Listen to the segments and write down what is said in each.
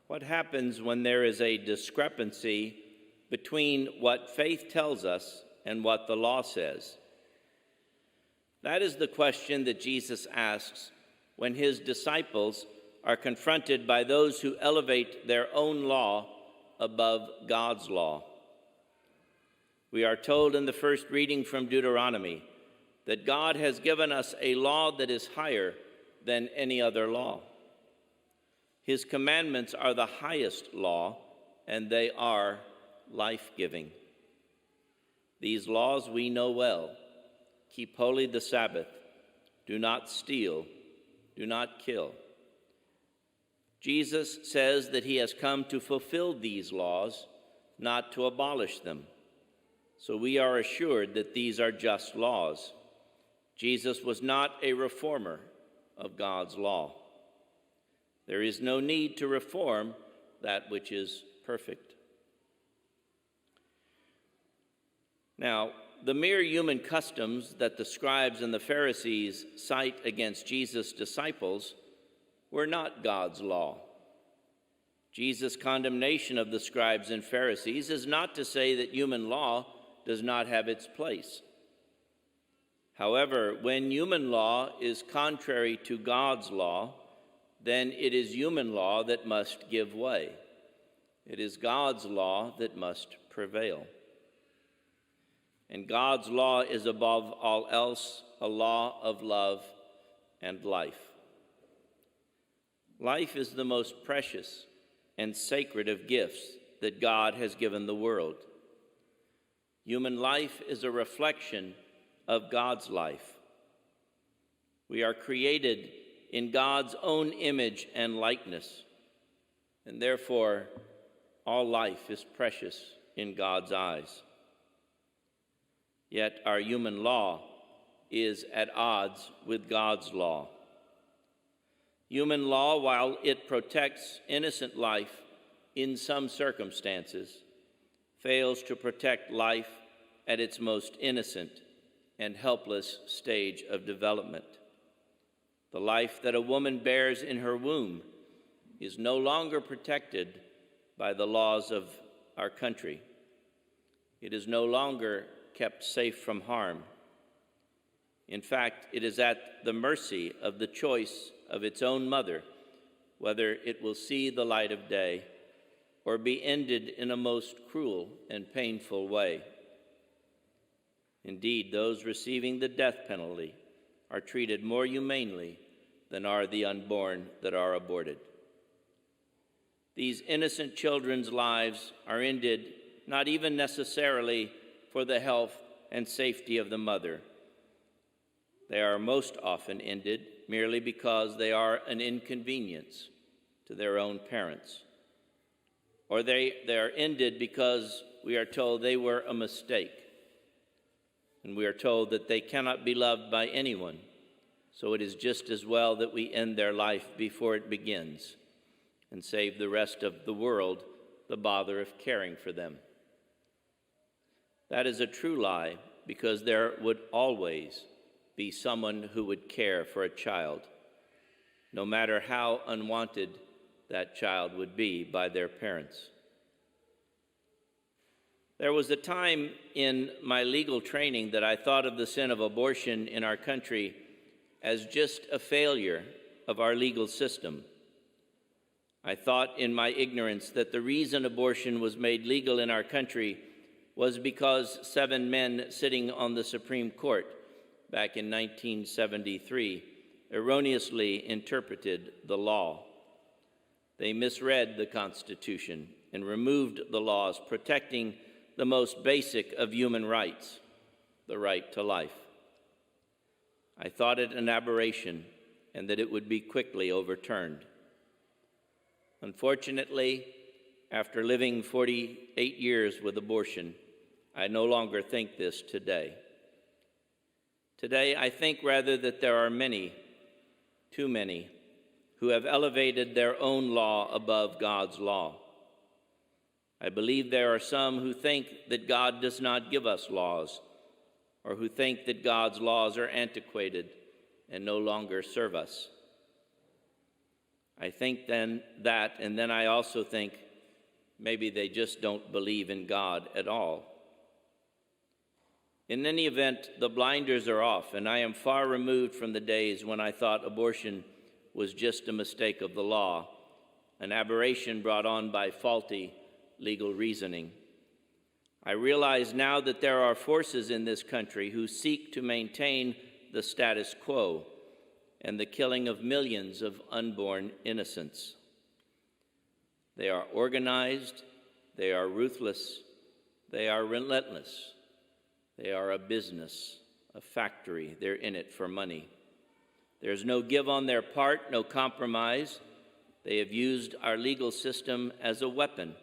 What happens when there is a discrepancy between what faith tells us and what the law says? That is the question that Jesus asks when his disciples are confronted by those who elevate their own law above God's law. We are told in the first reading from Deuteronomy that God has given us a law that is higher than any other law. His commandments are the highest law, and they are life-giving. These laws we know well. Keep holy the Sabbath. Do not steal. Do not kill. Jesus says that he has come to fulfill these laws, not to abolish them. So we are assured that these are just laws. Jesus was not a reformer of God's law. There is no need to reform that which is perfect. Now, the mere human customs that the scribes and the Pharisees cite against Jesus' disciples were not God's law. Jesus' condemnation of the scribes and Pharisees is not to say that human law does not have its place. However, when human law is contrary to God's law, then it is human law that must give way. It is God's law that must prevail. And God's law is above all else a law of love and life. Life is the most precious and sacred of gifts that God has given the world. Human life is a reflection of God's life. We are created in God's own image and likeness, and therefore all life is precious in God's eyes. Yet our human law is at odds with God's law. Human law, while it protects innocent life in some circumstances, fails to protect life at its most innocent and helpless stage of development. The life that a woman bears in her womb is no longer protected by the laws of our country. It is no longer kept safe from harm. In fact, it is at the mercy of the choice of its own mother whether it will see the light of day or be ended in a most cruel and painful way. Indeed, those receiving the death penalty are treated more humanely than are the unborn that are aborted. These innocent children's lives are ended not even necessarily for the health and safety of the mother. They are most often ended merely because they are an inconvenience to their own parents. Or they are ended because we are told they were a mistake. And we are told that they cannot be loved by anyone, so it is just as well that we end their life before it begins and save the rest of the world the bother of caring for them. That is a true lie, because there would always be someone who would care for a child, no matter how unwanted that child would be by their parents. There was a time in my legal training that I thought of the sin of abortion in our country as just a failure of our legal system. I thought in my ignorance that the reason abortion was made legal in our country was because 7 men sitting on the Supreme Court back in 1973 erroneously interpreted the law. They misread the Constitution and removed the laws protecting the most basic of human rights, the right to life. I thought it an aberration and that it would be quickly overturned. Unfortunately, after living 48 years with abortion, I no longer think this today. Today, I think rather that there are many, too many, who have elevated their own law above God's law. I believe there are some who think that God does not give us laws, or who think that God's laws are antiquated and no longer serve us. I think then that, and then I also think maybe they just don't believe in God at all. In any event, the blinders are off, and I am far removed from the days when I thought abortion was just a mistake of the law, an aberration brought on by faulty legal reasoning. I realize now that there are forces in this country who seek to maintain the status quo and the killing of millions of unborn innocents. They are organized, they are ruthless, they are relentless. They are a business, a factory. They're in it for money. There's no give on their part, no compromise. They have used our legal system as a weapon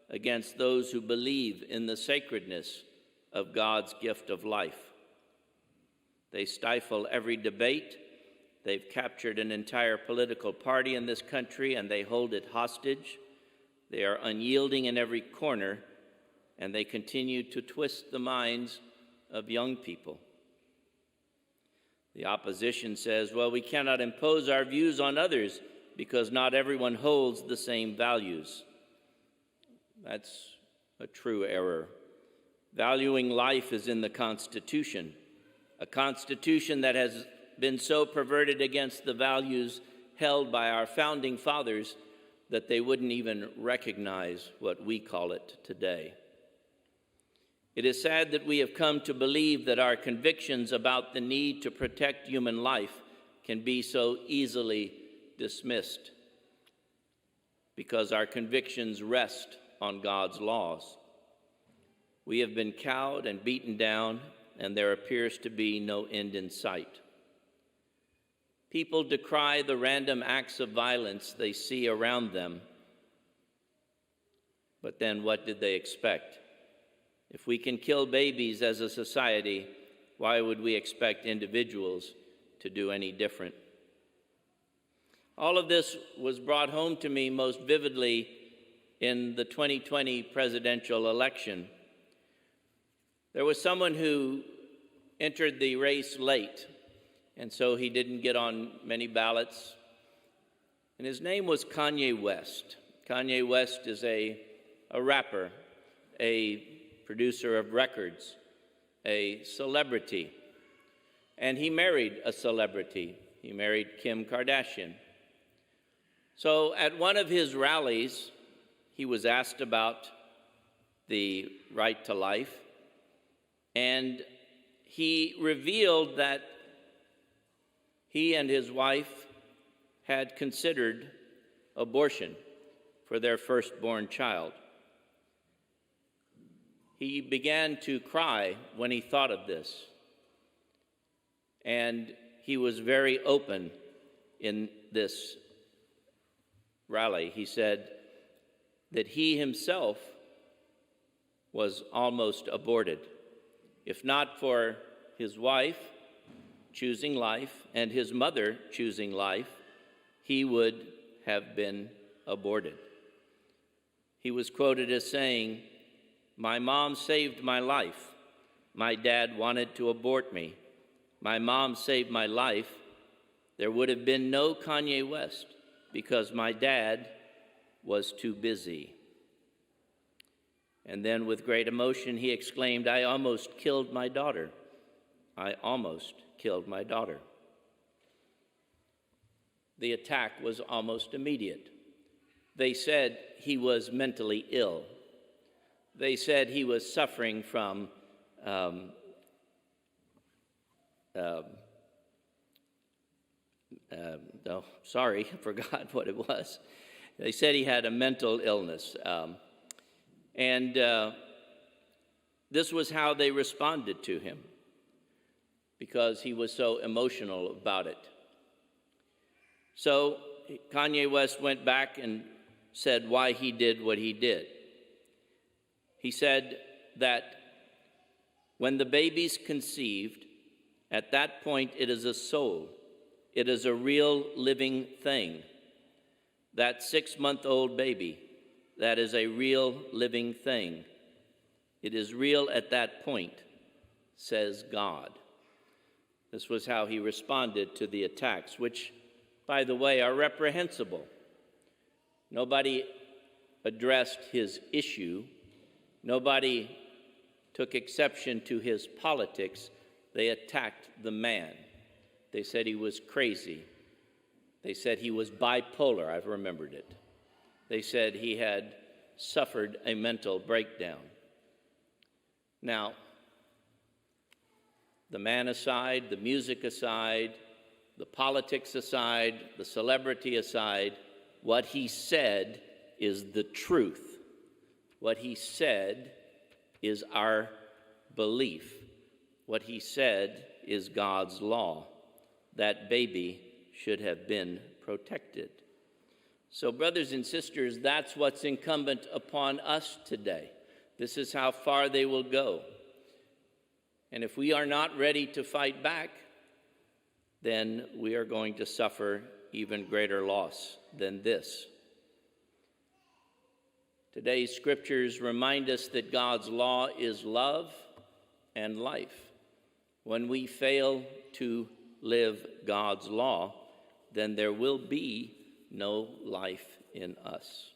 against those who believe in the sacredness of God's gift of life. They stifle every debate. They've captured an entire political party in this country, and they hold it hostage. They are unyielding in every corner, and they continue to twist the minds of young people. The opposition says, well, we cannot impose our views on others because not everyone holds the same values. That's a true error. Valuing life is in the Constitution, a Constitution that has been so perverted against the values held by our founding fathers that they wouldn't even recognize what we call it today. It is sad that we have come to believe that our convictions about the need to protect human life can be so easily dismissed because our convictions rest on God's laws. We have been cowed and beaten down, and there appears to be no end in sight. People decry the random acts of violence they see around them, but then what did they expect? If we can kill babies as a society, why would we expect individuals to do any different? All of this was brought home to me most vividly in the 2020 presidential election. There was someone who entered the race late, and so he didn't get on many ballots. And his name was Kanye West. Kanye West is a rapper, a producer of records, a celebrity. And he married a celebrity. He married Kim Kardashian. So at one of his rallies, he was asked about the right to life, and he revealed that he and his wife had considered abortion for their firstborn child. He began to cry when he thought of this, and he was very open in this rally. He said that he himself was almost aborted. If not for his wife choosing life and his mother choosing life, he would have been aborted. He was quoted as saying, "My mom saved my life. My dad wanted to abort me. My mom saved my life. There would have been no Kanye West because my dad was too busy." And then with great emotion, he exclaimed, "I almost killed my daughter. I almost killed my daughter." The attack was almost immediate. They said he was mentally ill. They said he was suffering from I forgot what it was. They said he had a mental illness. And this was how they responded to him because he was so emotional about it. So Kanye West went back and said why he did what he did. He said that when the baby's conceived, at that point it is a soul. It is a real living thing. That 6-month-old baby, that is a real living thing. It is real at that point, says God. This was how he responded to the attacks, which, by the way, are reprehensible. Nobody addressed his issue. Nobody took exception to his politics. They attacked the man. They said he was crazy. They said he was bipolar. I've remembered it. They said he had suffered a mental breakdown. Now, the man aside, the music aside, the politics aside, the celebrity aside, what he said is the truth. What he said is our belief. What he said is God's law. That baby should have been protected. So, brothers and sisters, that's what's incumbent upon us today. This is how far they will go. And if we are not ready to fight back, then we are going to suffer even greater loss than this. Today's scriptures remind us that God's law is love and life. When we fail to live God's law, then there will be no life in us.